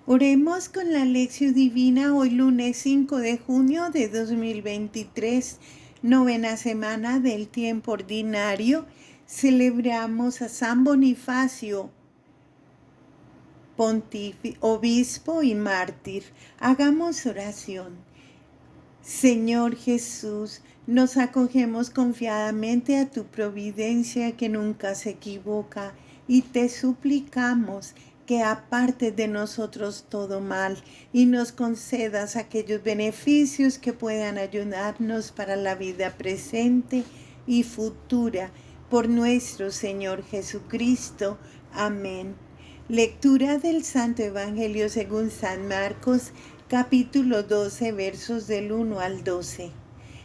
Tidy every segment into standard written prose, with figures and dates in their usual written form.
Oremos con la lección divina hoy lunes 5 de junio de 2023, novena semana del tiempo ordinario. Celebramos a San Bonifacio, obispo y mártir. Hagamos oración. Señor Jesús, nos acogemos confiadamente a tu providencia que nunca se equivoca y te suplicamos que apartes de nosotros todo mal y nos concedas aquellos beneficios que puedan ayudarnos para la vida presente y futura. Por nuestro Señor Jesucristo. Amén. Lectura del Santo Evangelio según San Marcos, capítulo 12, versos del 1 al 12.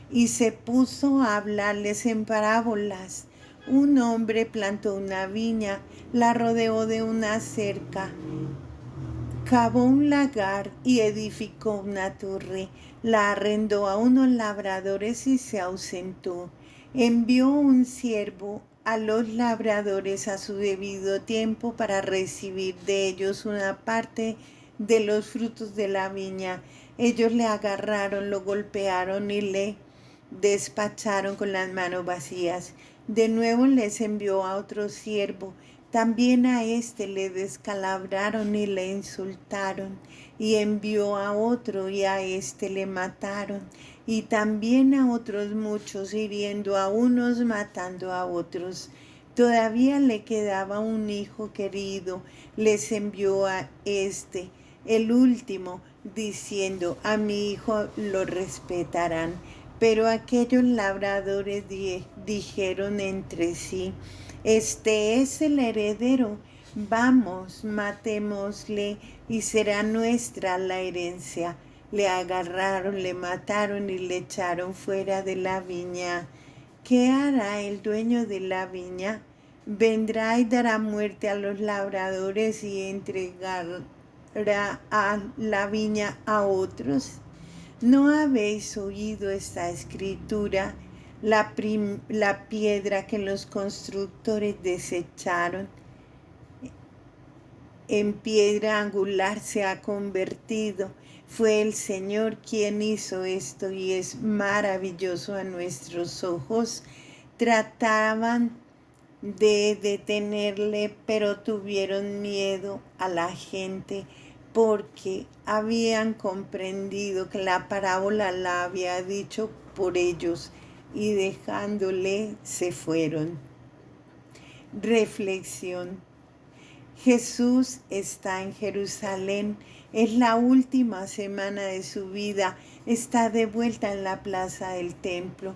Y se puso a hablarles en parábolas. Un hombre plantó una viña, la rodeó de una cerca, cavó un lagar y edificó una torre. La arrendó a unos labradores y se ausentó. Envió un siervo a los labradores a su debido tiempo para recibir de ellos una parte de los frutos de la viña. Ellos le agarraron, lo golpearon y le despacharon con las manos vacías. De nuevo les envió a otro siervo. También a éste le descalabraron y le insultaron, y envió a otro y a éste le mataron, y también a otros muchos, hiriendo a unos, matando a otros. Todavía le quedaba un hijo querido, les envió a este, el último, diciendo: a mi hijo lo respetarán. Pero aquellos labradores dijeron entre sí: este es el heredero, vamos, matémosle y será nuestra la herencia. Le agarraron, le mataron y le echaron fuera de la viña. ¿Qué hará el dueño de la viña? Vendrá y dará muerte a los labradores y entregará a la viña a otros. ¿No habéis oído esta escritura? La piedra que los constructores desecharon, en piedra angular se ha convertido. Fue el Señor quien hizo esto y es maravilloso a nuestros ojos. Trataban de detenerle, pero tuvieron miedo a la gente porque habían comprendido que la parábola la había dicho por ellos, y dejándole se fueron. Reflexión. Jesús está en Jerusalén, es la última semana de su vida, está de vuelta en la plaza del templo,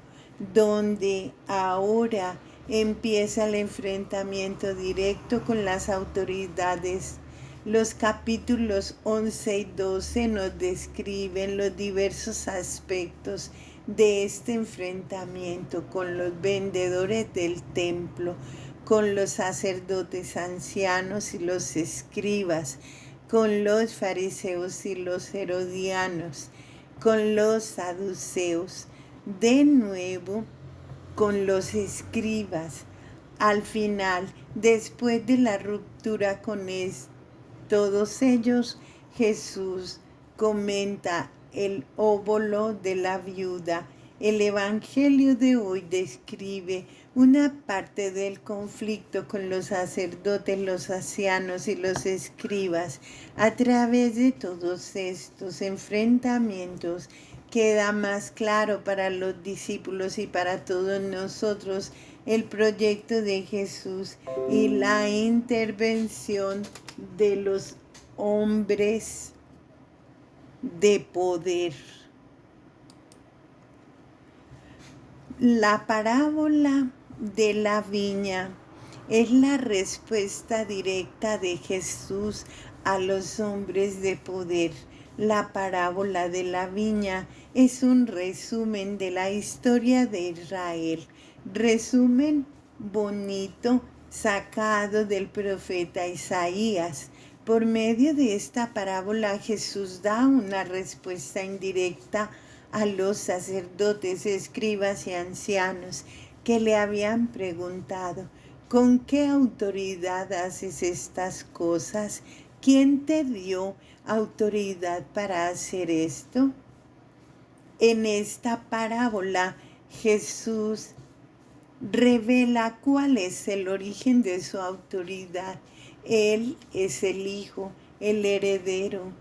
donde ahora empieza el enfrentamiento directo con las autoridades. Los capítulos 11 y 12 nos describen los diversos aspectos de este enfrentamiento con los vendedores del templo, con los sacerdotes ancianos y los escribas, con los fariseos y los herodianos, con los saduceos, de nuevo con los escribas. Al final, después de la ruptura con todos ellos, Jesús comenta el óbolo de la viuda. El Evangelio de hoy describe una parte del conflicto con los sacerdotes, los ancianos y los escribas. A través de todos estos enfrentamientos queda más claro para los discípulos y para todos nosotros el proyecto de Jesús y la intervención de los hombres de poder. La parábola de la viña es la respuesta directa de Jesús a los hombres de poder. La parábola de la viña es un resumen de la historia de Israel. Resumen bonito sacado del profeta Isaías. Por medio de esta parábola Jesús da una respuesta indirecta a los sacerdotes, escribas y ancianos que le habían preguntado: ¿con qué autoridad haces estas cosas? ¿Quién te dio autoridad para hacer esto? En esta parábola, Jesús revela cuál es el origen de su autoridad. Él es el Hijo, el heredero.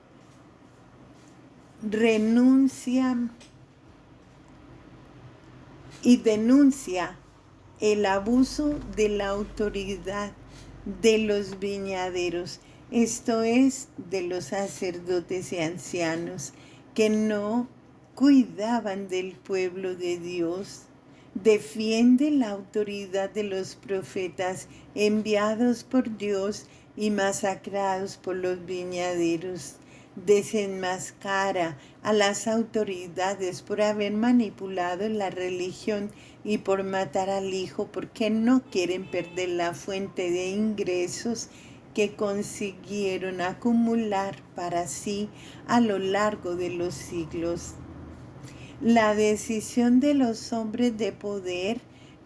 Renuncia y denuncia el abuso de la autoridad de los viñaderos, esto es, de los sacerdotes y ancianos, que no cuidaban del pueblo de Dios. Defiende la autoridad de los profetas enviados por Dios y masacrados por los viñaderos. Desenmascara a las autoridades por haber manipulado la religión y por matar al Hijo, porque no quieren perder la fuente de ingresos que consiguieron acumular para sí a lo largo de los siglos. La decisión de los hombres de poder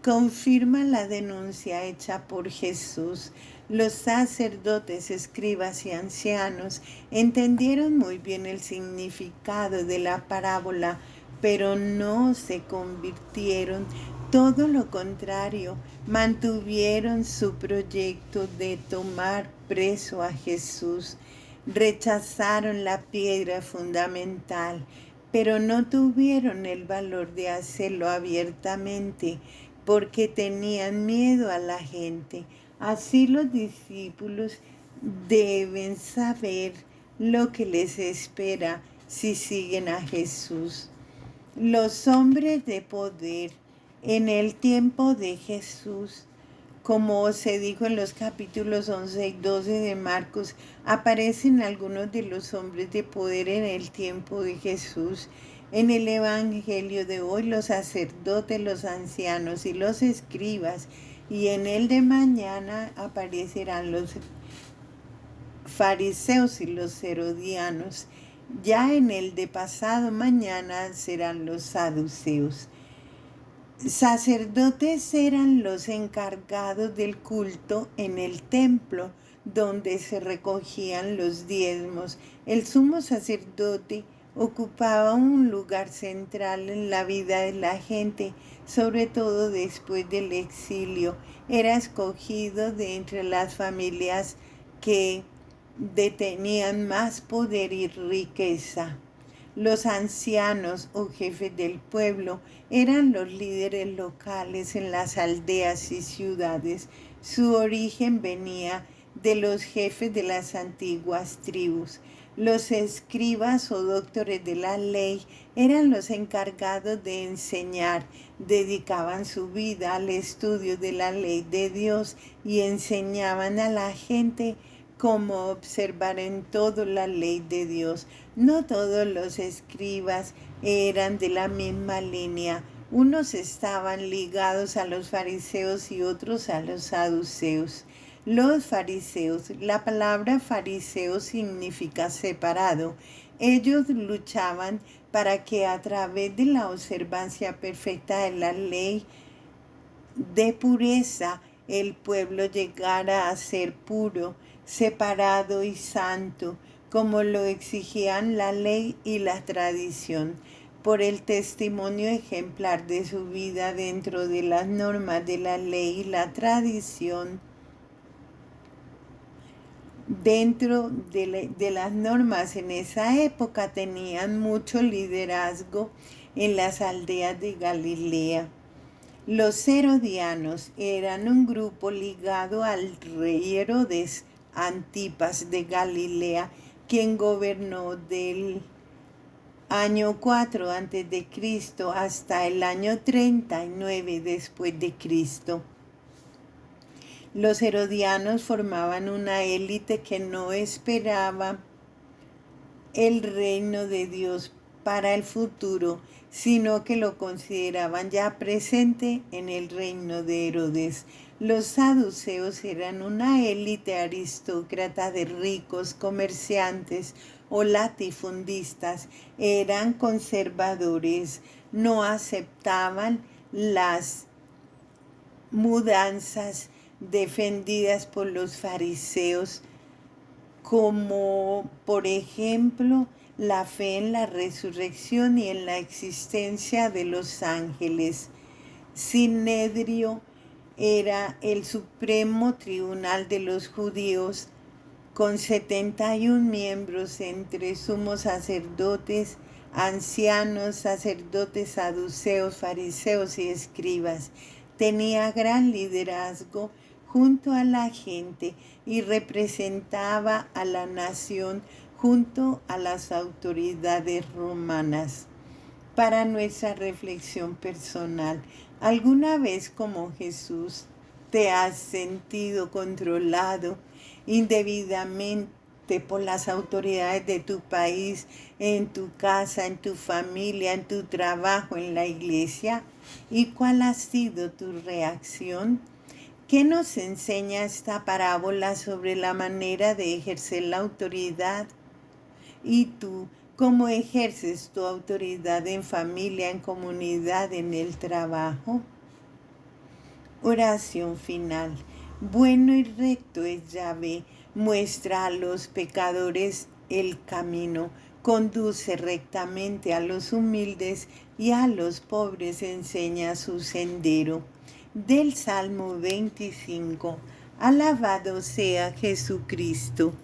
confirma la denuncia hecha por Jesús. Los sacerdotes, escribas y ancianos entendieron muy bien el significado de la parábola, pero no se convirtieron. Todo lo contrario, mantuvieron su proyecto de tomar preso a Jesús. Rechazaron la piedra fundamental, pero no tuvieron el valor de hacerlo abiertamente porque tenían miedo a la gente. Así los discípulos deben saber lo que les espera si siguen a Jesús. Los hombres de poder en el tiempo de Jesús, como se dijo en los capítulos 11 y 12 de Marcos, aparecen algunos de los hombres de poder en el tiempo de Jesús. En el Evangelio de hoy, los sacerdotes, los ancianos y los escribas, y en el de mañana aparecerán los fariseos y los herodianos. Ya en el de pasado mañana serán los saduceos. Sacerdotes eran los encargados del culto en el templo, donde se recogían los diezmos. El sumo sacerdote ocupaba un lugar central en la vida de la gente, sobre todo después del exilio. Era escogido de entre las familias que detenían más poder y riqueza. Los ancianos o jefes del pueblo eran los líderes locales en las aldeas y ciudades. Su origen venía de los jefes de las antiguas tribus. Los escribas o doctores de la ley eran los encargados de enseñar. Dedicaban su vida al estudio de la ley de Dios y enseñaban a la gente cómo observar en todo la ley de Dios. No todos los escribas eran de la misma línea. Unos estaban ligados a los fariseos y otros a los saduceos. Los fariseos, la palabra fariseo significa separado. Ellos luchaban para que a través de la observancia perfecta de la ley de pureza el pueblo llegara a ser puro, separado y santo, como lo exigían la ley y la tradición. Por el testimonio ejemplar de su vida dentro de las normas de la ley y la tradición, dentro de las normas en esa época tenían mucho liderazgo en las aldeas de Galilea. Los herodianos eran un grupo ligado al rey Herodes Antipas de Galilea, quien gobernó del año 4 a.C. hasta el año 39 después de Cristo. Los herodianos formaban una élite que no esperaba el reino de Dios para el futuro, sino que lo consideraban ya presente en el reino de Herodes. Los saduceos eran una élite aristócrata de ricos, comerciantes o latifundistas. Eran conservadores, no aceptaban las mudanzas defendidas por los fariseos como por ejemplo la fe en la resurrección y en la existencia de los ángeles. Sinedrio era el supremo tribunal de los judíos, con 71 miembros entre sumos sacerdotes, ancianos, sacerdotes, saduceos, fariseos y escribas. Tenía gran liderazgo junto a la gente y representaba a la nación junto a las autoridades romanas. Para nuestra reflexión personal, ¿alguna vez como Jesús te has sentido controlado indebidamente por las autoridades de tu país, en tu casa, en tu familia, en tu trabajo, en la iglesia? ¿Y cuál ha sido tu reacción? ¿Qué nos enseña esta parábola sobre la manera de ejercer la autoridad? ¿Y tú cómo ejerces tu autoridad en familia, en comunidad, en el trabajo? Oración final. Bueno y recto es Yahvé, muestra a los pecadores el camino, conduce rectamente a los humildes y a los pobres enseña su sendero. Del Salmo 25. Alabado sea Jesucristo.